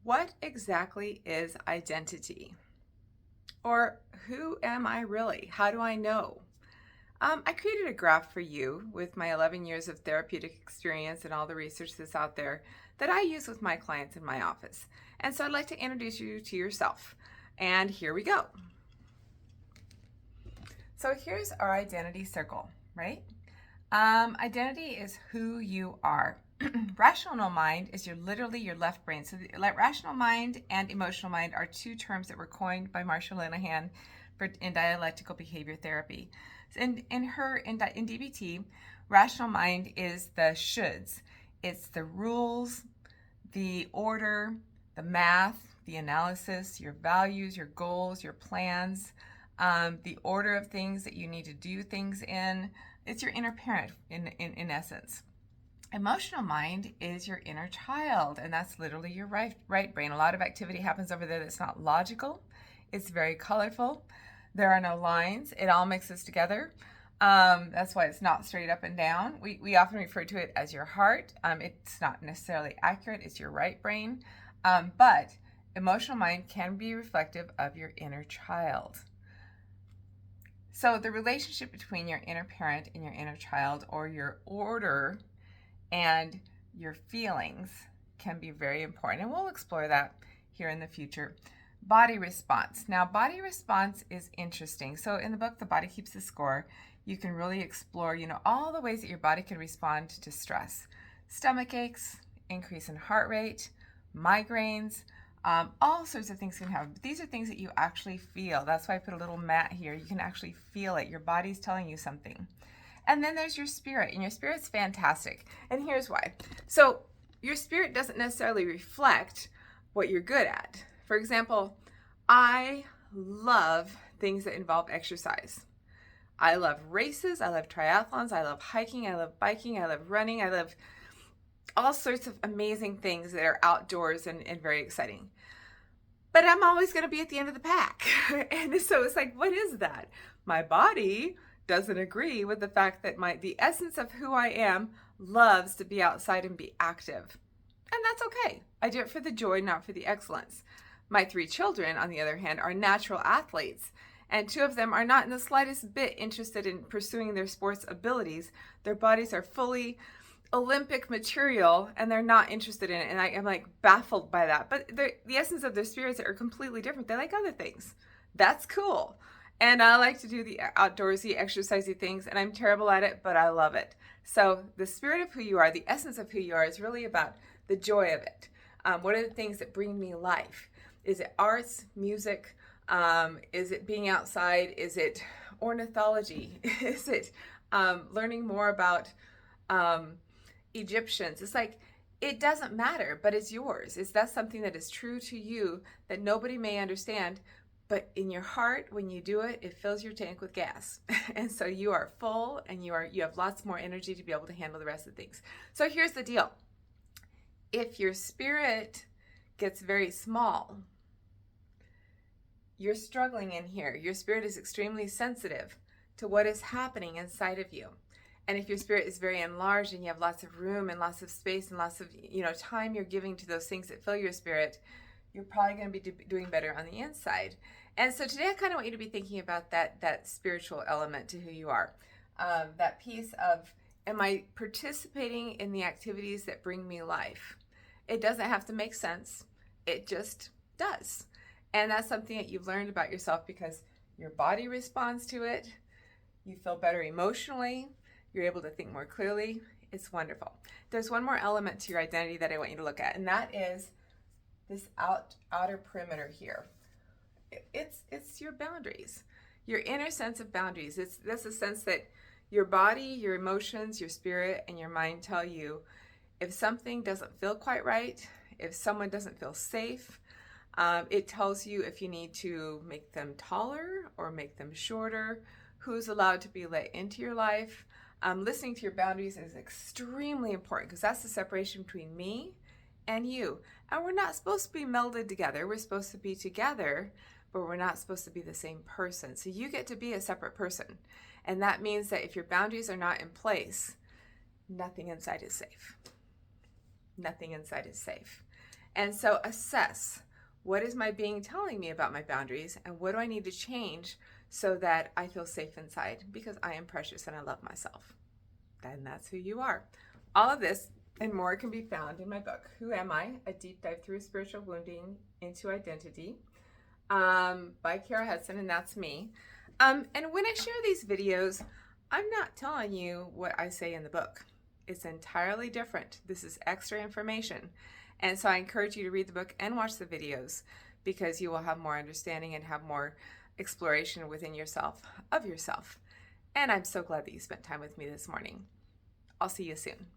What exactly is identity? Or who am I really? How do I know? I created a graph for you with my 11 years of therapeutic experience and all the research that's out there that I use with my clients in my office. And so I'd like to introduce you to yourself. And here we go. So here's our identity circle, right? Identity is who you are. Rational mind is literally your left brain. So rational mind and emotional mind are two terms that were coined by Marsha Linehan in dialectical behavior therapy. In DBT, rational mind is the shoulds. It's the rules, the order, the math, the analysis, your values, your goals, your plans, the order of things that you need to do things in. It's your inner parent in essence. Emotional mind is your inner child, and that's literally your right brain. A lot of activity happens over there that's not logical. It's very colorful. There are no lines. It all mixes together. That's why it's not straight up and down. We often refer to it as your heart. It's not necessarily accurate. It's your right brain. But emotional mind can be reflective of your inner child. So the relationship between your inner parent and your inner child, or your order and your feelings, can be very important. And we'll explore that here in the future. Body response. Now, body response is interesting. So in the book, The Body Keeps the Score, you can really explore, all the ways that your body can respond to stress. Stomach aches, increase in heart rate, migraines, all sorts of things can happen. But these are things that you actually feel. That's why I put a little mat here. You can actually feel it. Your body's telling you something. And then there's your spirit, and your spirit's fantastic. And here's why. So your spirit doesn't necessarily reflect what you're good at. For example, I love things that involve exercise. I love races. I love triathlons. I love hiking. I love biking. I love running. I love all sorts of amazing things that are outdoors and very exciting. But I'm always going to be at the end of the pack. And so it's like, what is that? My body doesn't agree with the fact that the essence of who I am loves to be outside and be active. And that's okay. I do it for the joy, not for the excellence. My 3 children, on the other hand, are natural athletes. And 2 of them are not in the slightest bit interested in pursuing their sports abilities. Their bodies are fully Olympic material, and they're not interested in it. And I'm like baffled by that. But the essence of their spirits are completely different. They like other things. That's cool. And I like to do the outdoorsy, exercisey things, and I'm terrible at it, but I love it. So the spirit of who you are, the essence of who you are, is really about the joy of it. What are the things that bring me life? Is it arts, music? Is it being outside? Is it ornithology? Is it learning more about Egyptians? It's like, it doesn't matter, but it's yours. That's something that is true to you that nobody may understand. But in your heart, when you do it, it fills your tank with gas. And so you are full, and you have lots more energy to be able to handle the rest of the things. So here's the deal. If your spirit gets very small, you're struggling in here. Your spirit is extremely sensitive to what is happening inside of you. And if your spirit is very enlarged and you have lots of room and lots of space and lots of time you're giving to those things that fill your spirit, you're probably going to be doing better on the inside. And so today I kind of want you to be thinking about that spiritual element to who you are. That piece of, am I participating in the activities that bring me life? It doesn't have to make sense. It just does. And that's something that you've learned about yourself because your body responds to it. You feel better emotionally. You're able to think more clearly. It's wonderful. There's one more element to your identity that I want you to look at, and that is this outer perimeter here. It's your boundaries, your inner sense of boundaries. That's a sense that your body, your emotions, your spirit, and your mind tell you if something doesn't feel quite right, if someone doesn't feel safe. It tells you if you need to make them taller or make them shorter, who's allowed to be let into your life. Listening to your boundaries is extremely important because that's the separation between me and you. And we're not supposed to be melded together. We're supposed to be together, but we're not supposed to be the same person. So you get to be a separate person. And that means that if your boundaries are not in place, nothing inside is safe. Nothing inside is safe. And so assess, what is my being telling me about my boundaries, and what do I need to change so that I feel safe inside, because I am precious and I love myself. Then that's who you are. All of this and more can be found in my book, Who Am I? A Deep Dive Through Spiritual Wounding into Identity, by Kara Hudson, and that's me. And when I share these videos, I'm not telling you what I say in the book. It's entirely different. This is extra information. And so I encourage you to read the book and watch the videos, because you will have more understanding and have more exploration within yourself, of yourself. And I'm so glad that you spent time with me this morning. I'll see you soon.